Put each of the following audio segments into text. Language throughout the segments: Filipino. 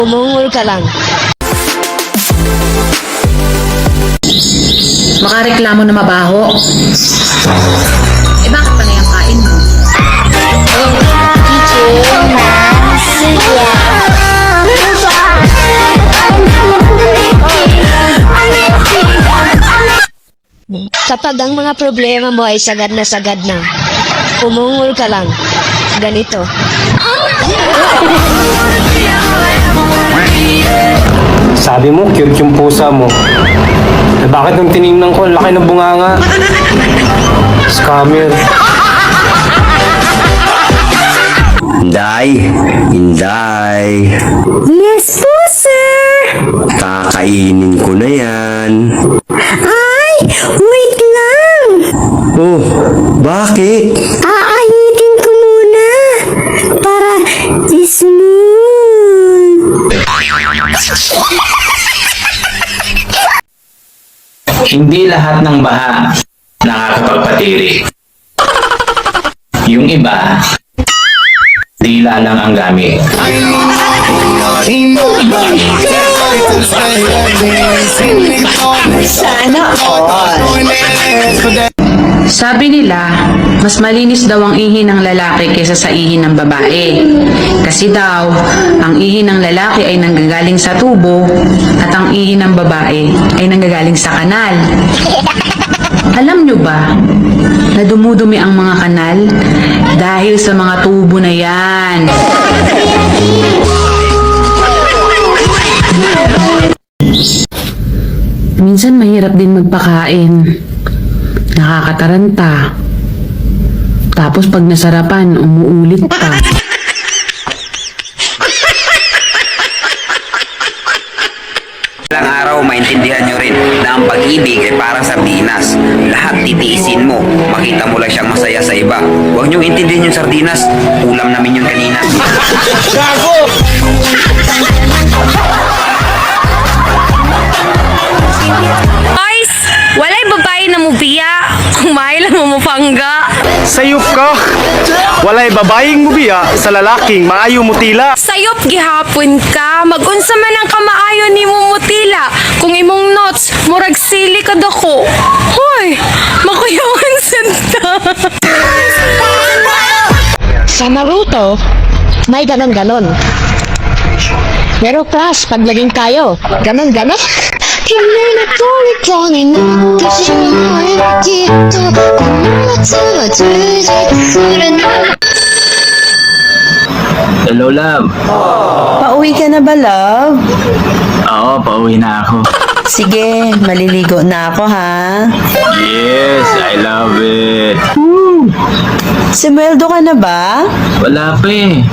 Umungol ka lang. Makareklamo na mabaho. Eh bakit pa na yung kain mo? Kapag ang mga problema mo ay sagad na, umungol ka lang. Ganito. Sabi mo, cute yung pusa mo. Eh, bakit nung tinignan ko, ang laki ng bunganga? Scammer. Inday. Yes po, sir. Kakainin ko na yan. Ay, wait lang. Oh, bakit? Aayitin ko muna para smooth. Hindi lahat ng baha nakakapagpatiri. Yung iba, dila lang ang gamit. Sana all. Sabi nila, mas malinis daw ang ihi ng lalaki kaysa sa ihi ng babae. Kasi daw, ang ihi ng lalaki ay nanggagaling sa tubo at ang ihi ng babae ay nanggagaling sa kanal. Alam nyo ba na dumudumi ang mga kanal dahil sa mga tubo na yan? Minsan mahirap din magpakain. Nakakataranta. Tapos pag nasarapan, umuulit pa. Ilang araw maintindihan nyo rin na ang pag-ibig ay parang sardinas. Lahat titiisin mo. Makita mo lang siyang masaya sa iba. Huwag nyo intindihin yung sardinas. Ulam namin yun kanina. Guys, walay babae na mubiya. Kumain lang mo mapangga. Sayop ka! Walay babaeng mubiya sa lalaking maayo mutila. Sayop gihapon ka. Magunsa man ang kamaayo ni mo mutila. Kung imong notes, murag sili ka dako. Hoy, makuyawan santa. Sa Naruto, may ganon-ganon. Pero class, pag naging tayo, ganon-ganon. Hello, love. Pauwi ka na ba, love? Oo, pauwi na ako. Sige, maliligo na ako, ha? Yes, I love it. Sumweldo ka na ba? Wala pa eh.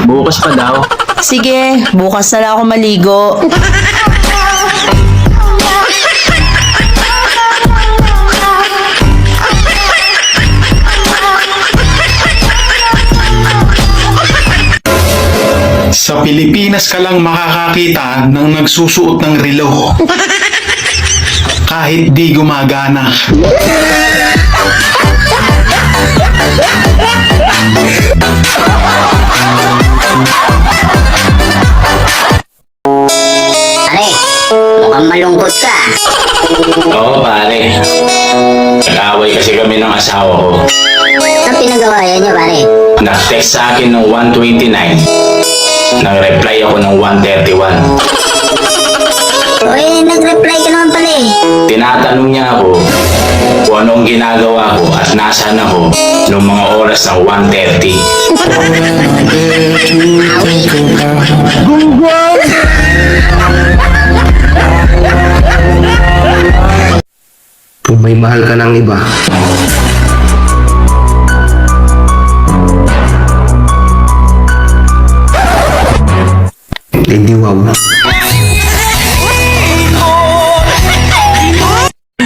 Bukas pa daw. Sige, bukas na lang ako maligo. Sa Pilipinas ka lang makakakita ng nagsusuot ng relo. Kahit di gumagana. Pare, mukhang malungkot ka. Oo, pare. Nag-away kasi kami ng asawa ko. Anong pinagawayan niyo, pare? Nag-text sa akin ng 129. Nag-reply ako ng 131. Uy, nag-reply ka naman pala eh. Tinatanong niya ako kung anong ginagawa ko at nasaan ako noong mga oras ng 1:30. Kung may mahal ka ng iba, hindi wow.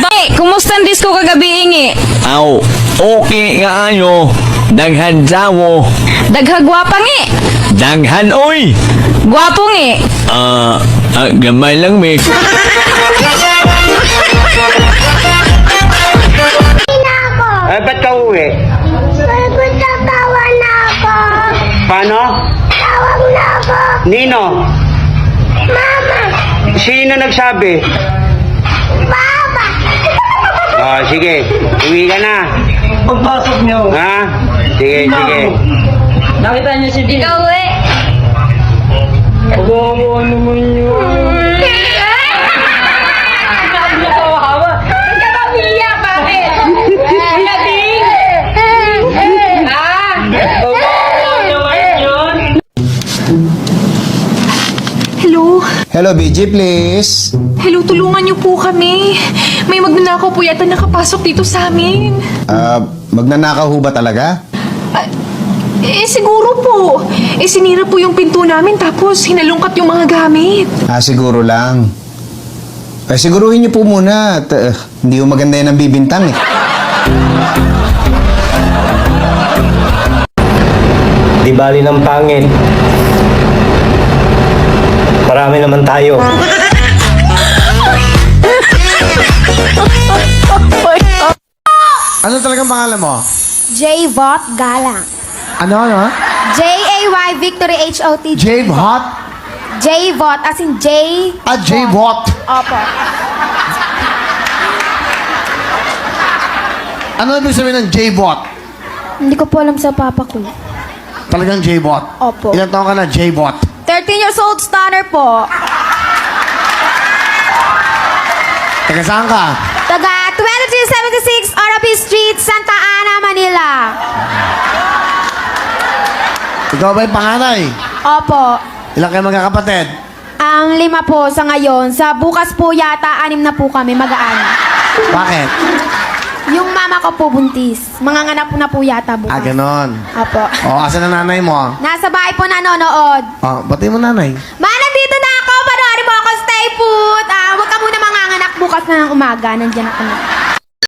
Bae, kumusta ang disco kagabi ingi? Aw, okay nga ayo. Daghan mo. Daghagwapa ngi. Daghan oy. Gwapo ngi. Gamay lang mi. Eh, ba't ka uwi? Pagod na tawa na ako. Paano? Tawag na ako. Nino? Mama! Sino nagsabi? Mama! Oh, sige. Uwi ka na. Pagpasok niyo. Ha? Sige, sige. Ikaw eh. Kawawa naman yun. Hello? Hello, BG, please. Hello, tulungan niyo po kami. May magnanakaw po yata nakapasok dito sa amin. Magnanakaw ho ba talaga? Siguro po. Sinira po yung pinto namin tapos hinalungkat yung mga gamit. Siguro lang. Siguruhin niyo po muna at hindi ho maganda yan ang bibintang eh. Di bali ng pangit. Marami naman tayo. Ano talagang pangalan mo? J-Vot Galang. Ano? J-A-Y Victory H-O-T. J-Bot? J-Vot as in J. J-Bot. Opo. Ano ibig sabihin ng J-Bot? Hindi ko po alam sa papa ko. Talagang J-Bot? Opo. Ilan taon ka na, J-Bot? 13 years old stunner po. Taga saan ka? Taga 2376 RP Street, Santa Ana, Manila. Ikaw ba yung panganay? Opo. Ilan kayo magkakapatid? Ang 5 po sa ngayon. Sa bukas po yata, 6 na po kami, mag-aano. Bakit? Yung mama ko po buntis. Manganganak po na po yata bukas. Ganon. Opo. Asan ang nanay mo? Nasa bahay po nanonood. Batay mo nanay. Ma, nandito na ako. Panoorin mo ako. Stay put. Huwag ka muna manganganak bukas na ng umaga. Nandiyan ako na.